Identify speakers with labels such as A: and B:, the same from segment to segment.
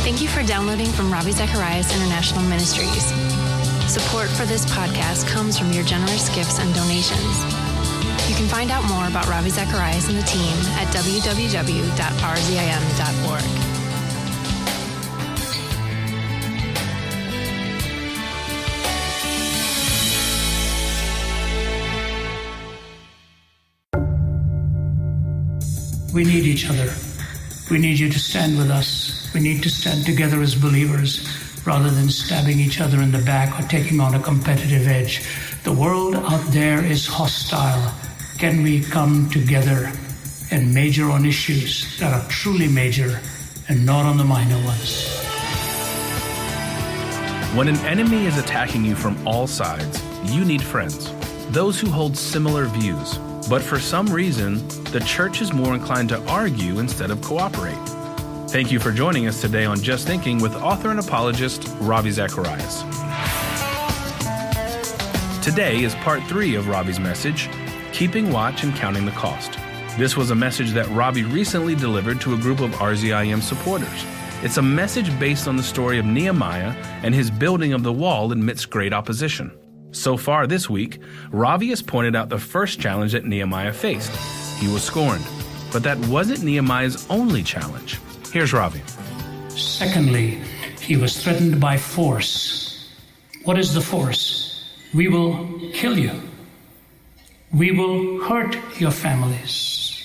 A: Thank you for downloading from Ravi Zacharias International Ministries. Support for this podcast comes from your generous gifts and donations. You can find out more about Ravi Zacharias and the team at www.rzim.org.
B: We need each other. We need you to stand with us. We need to stand together as believers rather than stabbing each other in the back or taking on a competitive edge. The world out there is hostile. Can we come together and major on issues that are truly major and not on the minor ones?
C: When an enemy is attacking you from all sides, you need friends, those who hold similar views. But for some reason, the church is more inclined to argue instead of cooperate. Thank you for joining us today on Just Thinking with author and apologist Ravi Zacharias. Today is part 3 of Ravi's message, Keeping Watch and Counting the Cost. This was a message that Ravi recently delivered to a group of RZIM supporters. It's a message based on the story of Nehemiah and his building of the wall amidst great opposition. So far this week, Ravi has pointed out the first challenge that Nehemiah faced. He was scorned. But that wasn't Nehemiah's only challenge. Here's Ravi.
B: Secondly, he was threatened by force. What is the force? We will kill you. We will hurt your families.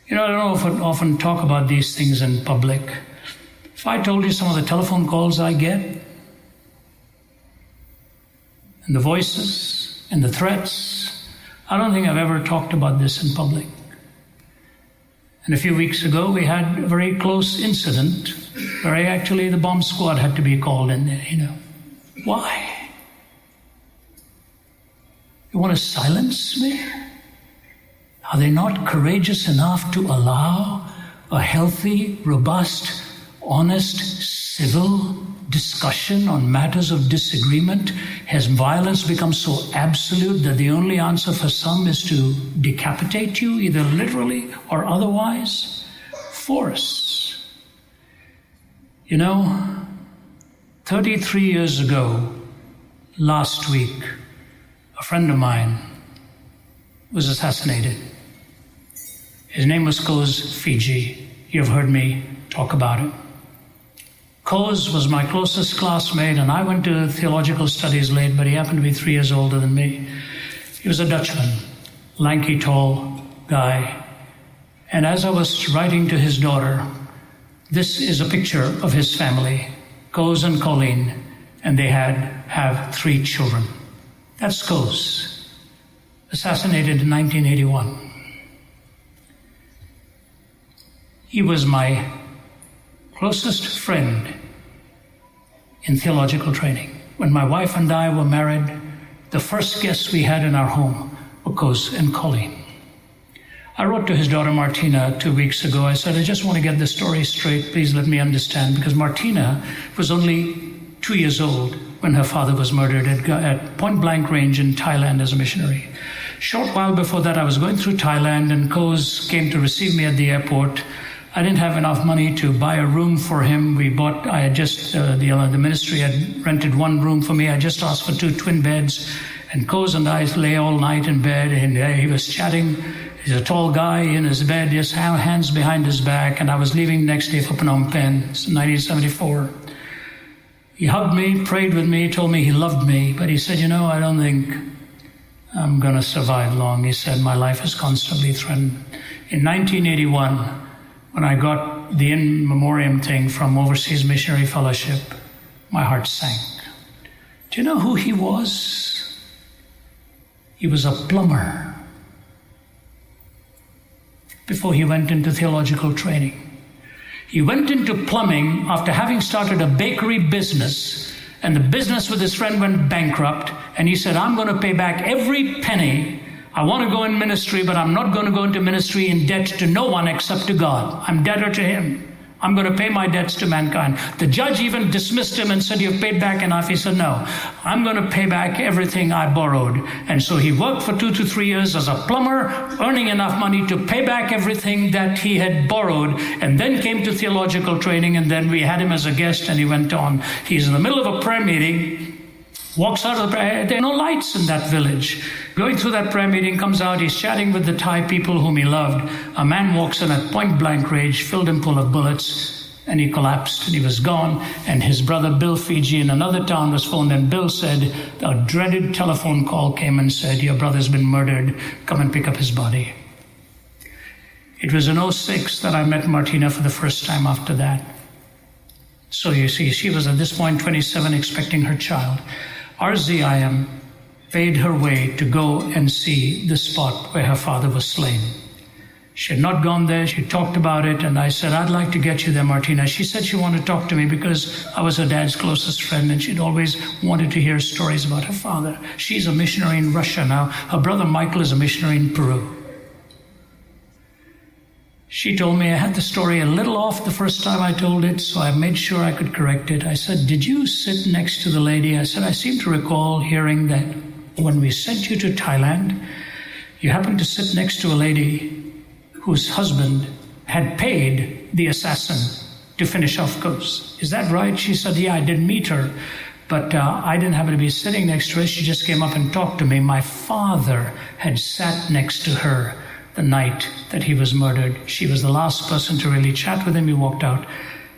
B: I don't often talk about these things in public. If I told you some of the telephone calls I get, and the voices and the threats, I don't think I've ever talked about this in public. And a few weeks ago, we had a very close incident where the bomb squad had to be called in there, Why? You want to silence me? Are they not courageous enough to allow a healthy, robust, honest, civil discussion on matters of disagreement? Has violence become so absolute that the only answer for some is to decapitate you, either literally or otherwise? Force. 33 years ago, last week, a friend of mine was assassinated. His name was Koz Fiji. You've heard me talk about it. Koz was my closest classmate, and I went to theological studies late, but he happened to be 3 years older than me. He was a Dutchman, lanky, tall guy. And as I was writing to his daughter, this is a picture of his family, Koz and Colleen, and they have 3 children. That's Koz, assassinated in 1981. He was my closest friend in theological training. When my wife and I were married, the first guests we had in our home were Koz and Colleen. I wrote to his daughter Martina 2 weeks ago. I said, I just want to get this story straight. Please let me understand. Because Martina was only 2 years old when her father was murdered at point blank range in Thailand as a missionary. Short while before that, I was going through Thailand, and Koz came to receive me at the airport. I didn't have enough money to buy a room for him. The ministry had rented 1 room for me. I just asked for 2 twin beds. And Koz and I lay all night in bed, and he was chatting. He's a tall guy in his bed, just hands behind his back. And I was leaving next day for Phnom Penh. It's 1974. He hugged me, prayed with me, told me he loved me. But he said, I don't think I'm going to survive long. He said, my life is constantly threatened. In 1981, when I got the in memoriam thing from Overseas Missionary Fellowship, my heart sank. Do you know who he was? He was a plumber before he went into theological training. He went into plumbing after having started a bakery business, and the business with his friend went bankrupt, and he said, I'm going to pay back every penny. I want to go in ministry, but I'm not going to go into ministry in debt to no one except to God. I'm debtor to Him. I'm going to pay my debts to mankind. The judge even dismissed him and said, you've paid back enough. He said, no, I'm going to pay back everything I borrowed. And so he worked for 2 to 3 years as a plumber, earning enough money to pay back everything that he had borrowed, and then came to theological training, and then we had him as a guest, and he went on. He's in the middle of a prayer meeting, walks out of the prayer. There are no lights in that village. Going through that prayer meeting, comes out, he's chatting with the Thai people whom he loved. A man walks in at point blank range, filled him full of bullets, and he collapsed and he was gone. And his brother Bill Fiji in another town was phoned, and Bill said, a dreaded telephone call came and said, your brother's been murdered, come and pick up his body. It was in 2006 that I met Martina for the first time after that. So you see, she was at this point 27, expecting her child. RZIM paid her way to go and see the spot where her father was slain. She had not gone there. She talked about it, and I said, I'd like to get you there, Martina. She said she wanted to talk to me because I was her dad's closest friend, and she'd always wanted to hear stories about her father. She's a missionary in Russia now. Her brother Michael is a missionary in Peru. She told me I had the story a little off the first time I told it, so I made sure I could correct it. I said, did you sit next to the lady? I said, I seem to recall hearing that when we sent you to Thailand, you happened to sit next to a lady whose husband had paid the assassin to finish off course. Is that right? She said, yeah, I did meet her, but I didn't happen to be sitting next to her. She just came up and talked to me. My father had sat next to her the night that he was murdered. She was the last person to really chat with him. He walked out,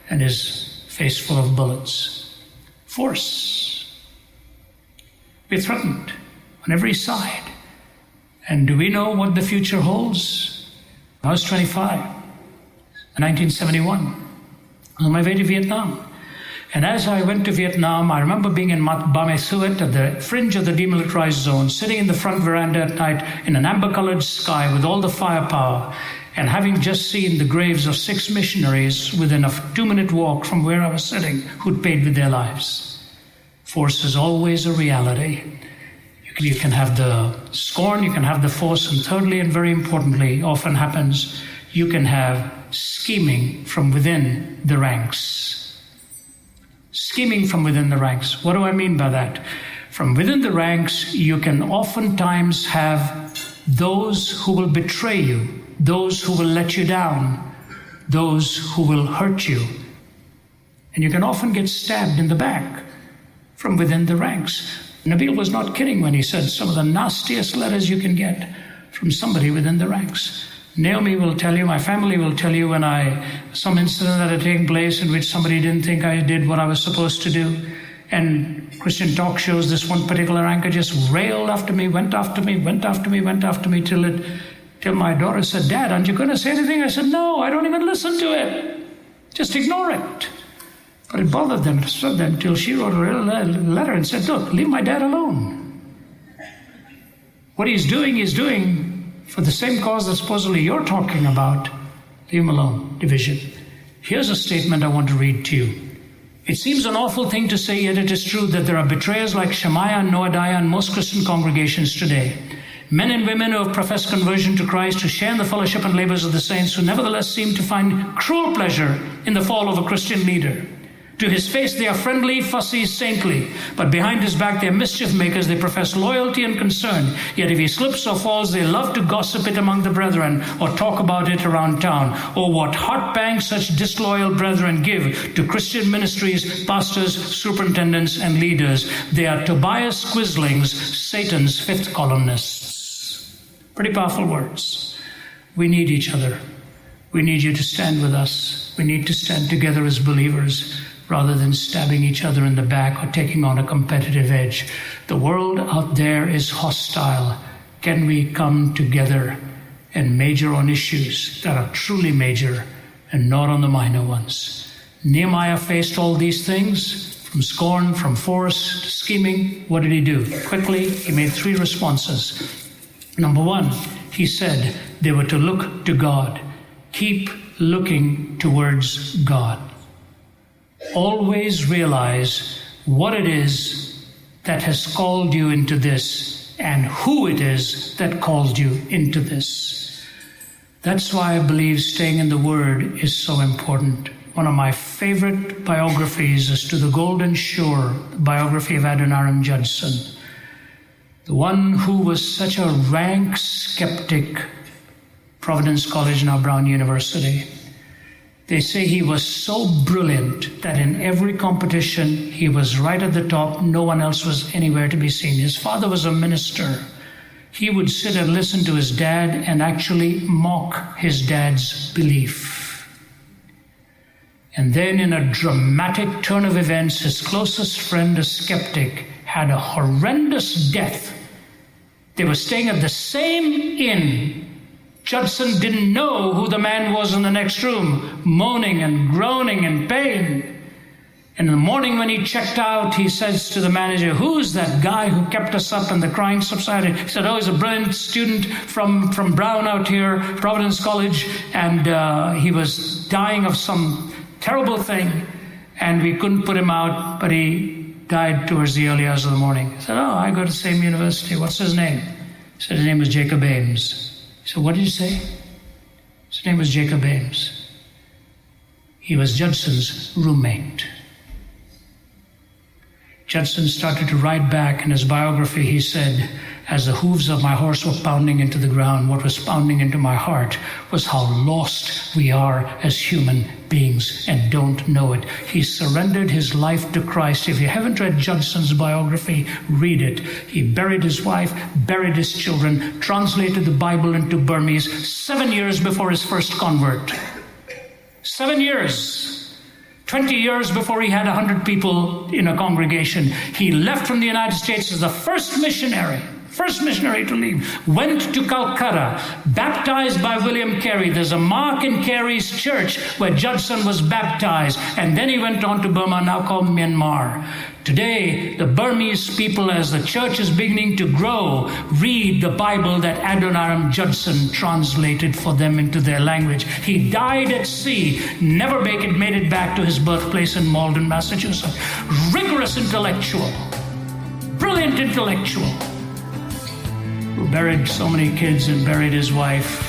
B: and his face full of bullets. Force. We're threatened on every side. And do we know what the future holds? I was 25 in 1971. I was on my way to Vietnam. And as I went to Vietnam, I remember being in Ba Me Thuet at the fringe of the demilitarized zone, sitting in the front veranda at night in an amber-colored sky with all the firepower, and having just seen the graves of 6 missionaries within a 2-minute walk from where I was sitting who'd paid with their lives. Force is always a reality. You can have the scorn, you can have the force, and thirdly, and very importantly, often happens, you can have scheming from within the ranks. Scheming from within the ranks. What do I mean by that? From within the ranks, you can oftentimes have those who will betray you, those who will let you down, those who will hurt you. And you can often get stabbed in the back from within the ranks. Nabil was not kidding when he said some of the nastiest letters you can get from somebody within the ranks. Naomi will tell you, my family will tell you, when some incident that had taken place in which somebody didn't think I did what I was supposed to do. And Christian talk shows, this one particular anchor just railed after me, went after me, till my daughter said, Dad, aren't you going to say anything? I said, no, I don't even listen to it. Just ignore it. But it bothered them, it struck them, till she wrote a letter and said, look, leave my dad alone. What he's doing for the same cause that supposedly you're talking about. Leave him alone. Division. Here's a statement I want to read to you. It seems an awful thing to say, yet it is true that there are betrayers like Shemaiah and Noadiah in most Christian congregations today. Men and women who have professed conversion to Christ, who share in the fellowship and labors of the saints, who nevertheless seem to find cruel pleasure in the fall of a Christian leader. To his face they are friendly, fussy, saintly, but behind his back they are mischief makers. They profess loyalty and concern, yet if he slips or falls, they love to gossip it among the brethren or talk about it around town. Oh, what heart pangs such disloyal brethren give to Christian ministries, pastors, superintendents, and leaders. They are Tobias Quislings, Satan's 5th columnists. Pretty powerful words. We need each other. We need you to stand with us. We need to stand together as believers, rather than stabbing each other in the back or taking on a competitive edge. The world out there is hostile. Can we come together and major on issues that are truly major and not on the minor ones? Nehemiah faced all these things, from scorn, from force, to scheming. What did he do? Quickly, he made 3 responses. Number 1, he said they were to look to God. Keep looking towards God. Always realize what it is that has called you into this and who it is that called you into this. That's why I believe staying in the Word is so important. one of my favorite biographies is To the Golden Shore, the biography of Adoniram Judson, the one who was such a rank skeptic, Providence College, now Brown University. They say he was so brilliant that in every competition he was right at the top. No one else was anywhere to be seen. His father was a minister. He would sit and listen to his dad and actually mock his dad's belief. And then in a dramatic turn of events, his closest friend, a skeptic, had a horrendous death. They were staying at the same inn. Judson didn't know who the man was in the next room, moaning and groaning in pain. And in the morning when he checked out, he says to the manager, "Who's that guy who kept us up?" And the crying subsided. He said, "Oh, he's a brilliant student from Brown out here, Providence College, and he was dying of some terrible thing, and we couldn't put him out, but he died towards the early hours of the morning." He said, "Oh, I go to the same university. What's his name?" He said, "His name was Jacob Ames." He said, "What did you say?" His name was Jacob Ames. He was Judson's roommate. Judson started to write back in his biography. He said, "As the hooves of my horse were pounding into the ground, what was pounding into my heart was how lost we are as human beings and don't know it." He surrendered his life to Christ. If you haven't read Judson's biography, read it. He buried his wife, buried his children, translated the Bible into Burmese 7 years before his first convert. 7 years. 20 years before he had 100 people in a congregation. He left from the United States as the first missionary to leave, went to Calcutta, baptized by William Carey. There's a mark in Carey's church where Judson was baptized, and then he went on to Burma, now called Myanmar. Today, the Burmese people, as the church is beginning to grow, read the Bible that Adoniram Judson translated for them into their language. He died at sea, never made it back to his birthplace in Malden, Massachusetts. Rigorous intellectual, brilliant intellectual, who buried so many kids and buried his wife.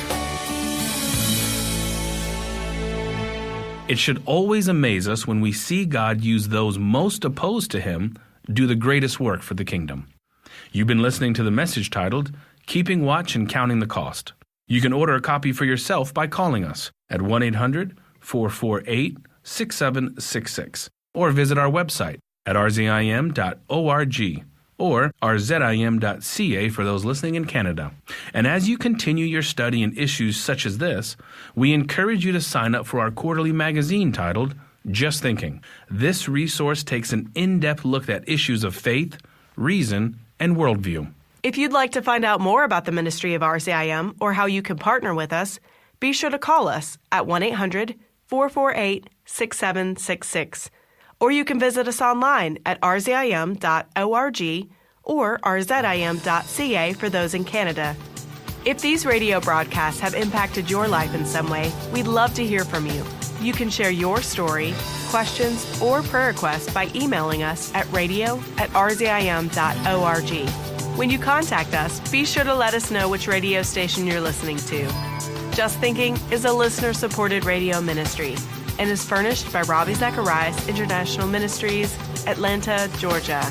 C: It should always amaze us when we see God use those most opposed to him do the greatest work for the kingdom. You've been listening to the message titled, Keeping Watch and Counting the Cost. You can order a copy for yourself by calling us at 1-800-448-6766 or visit our website at rzim.org. or rzim.ca for those listening in Canada. And as you continue your study in issues such as this, we encourage you to sign up for our quarterly magazine titled Just Thinking. This resource takes an in-depth look at issues of faith, reason, and worldview.
D: If you'd like to find out more about the ministry of RZIM or how you can partner with us, be sure to call us at 1-800-448-6766. Or you can visit us online at rzim.org or rzim.ca for those in Canada. If these radio broadcasts have impacted your life in some way, we'd love to hear from you. You can share your story, questions, or prayer requests by emailing us at radio@rzim.org. When you contact us, be sure to let us know which radio station you're listening to. Just Thinking is a listener-supported radio ministry and is furnished by Ravi Zacharias International Ministries, Atlanta, Georgia.